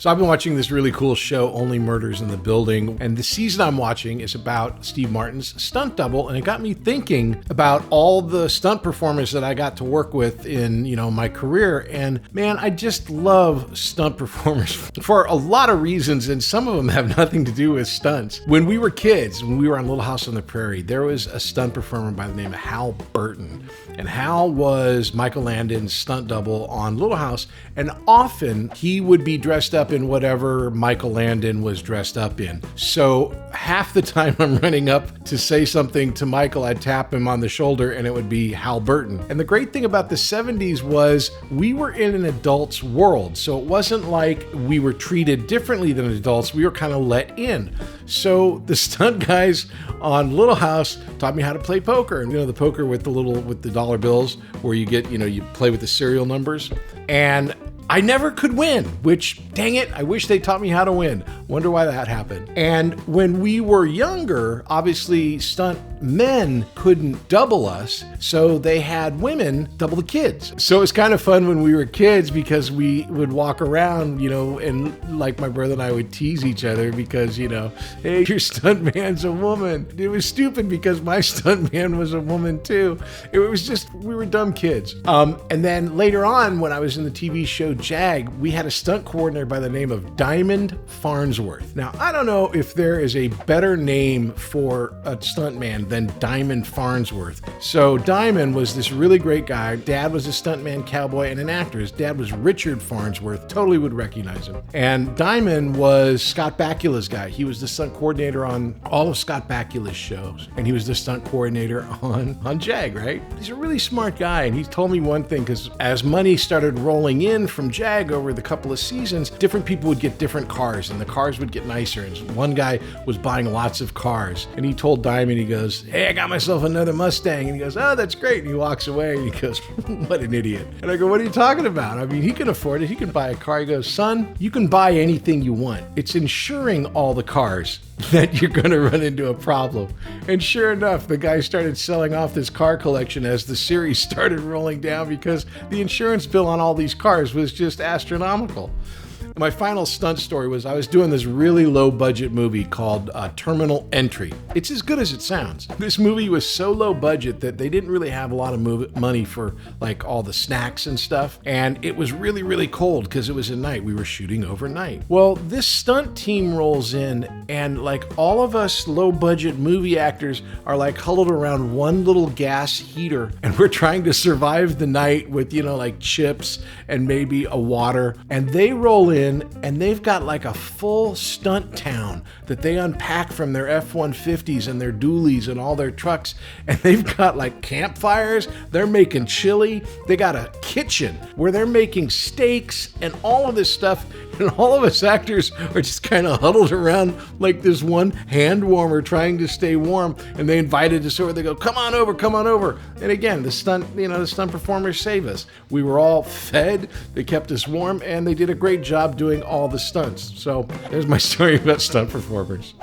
So I've been watching this really cool show, Only Murders in the Building, and the season I'm watching is about Steve Martin's stunt double, and it got me thinking about all the stunt performers that I got to work with in, my career. And man, I just love stunt performers for a lot of reasons, and some of them have nothing to do with stunts. When we were kids, when we were on Little House on the Prairie, there was a stunt performer by the name of Hal Burton. And Hal was Michael Landon's stunt double on Little House, and often he would be dressed up in whatever Michael Landon was dressed up in. So half the time I'm running up to say something to Michael, I'd tap him on the shoulder and it would be Hal Burton. And the great thing about the 70s was we were in an adult's world. So it wasn't like we were treated differently than adults. We were kind of let in. So the stunt guys on Little House taught me how to play poker. And the poker with the dollar bills where you get, you play with the serial numbers. And I never could win, which, dang it, I wish they taught me how to win. Wonder why that happened. And when we were younger, obviously stunt men couldn't double us, so they had women double the kids. So it was kind of fun when we were kids because we would walk around, and like my brother and I would tease each other because, hey, your stunt man's a woman. It was stupid because my stunt man was a woman too. It was just, we were dumb kids. And then later on, when I was in the TV show Jag, we had a stunt coordinator by the name of Diamond Farnsworth. Now, I don't know if there is a better name for a stunt man than Diamond Farnsworth. So Diamond was this really great guy. Dad was a stuntman, cowboy, and an actor. His dad was Richard Farnsworth. Totally would recognize him. And Diamond was Scott Bakula's guy. He was the stunt coordinator on all of Scott Bakula's shows. And he was the stunt coordinator on Jag, right? He's a really smart guy. And he told me one thing, because as money started rolling in from Jag over the couple of seasons, different people would get different cars and the cars would get nicer. And one guy was buying lots of cars. And he told Diamond, he goes, hey, I got myself another Mustang. And he goes, oh, that's great. And he walks away and he goes, what an idiot. And I go, what are you talking about? I mean, he can afford it. He can buy a car. He goes, son, you can buy anything you want. It's insuring all the cars that you're going to run into a problem. And sure enough, the guy started selling off this car collection as the series started rolling down because the insurance bill on all these cars was just astronomical. My final stunt story was I was doing this really low budget movie called Terminal Entry. It's as good as it sounds. This movie was so low budget that they didn't really have a lot of money for like all the snacks and stuff. And it was really, really cold because it was at night. We were shooting overnight. Well, this stunt team rolls in and like all of us low budget movie actors are like huddled around one little gas heater and we're trying to survive the night with, like chips and maybe a water. And they roll in and they've got like a full stunt town that they unpack from their F-150s and their dualies and all their trucks. And they've got like campfires. They're making chili. They got a kitchen where they're making steaks and all of this stuff. And all of us actors are just kind of huddled around like this one hand warmer trying to stay warm. And they invited us over. They go, come on over, come on over. And again, the stunt performers save us. We were all fed. They kept us warm and they did a great job doing all the stunts. So there's my story about stunt performers.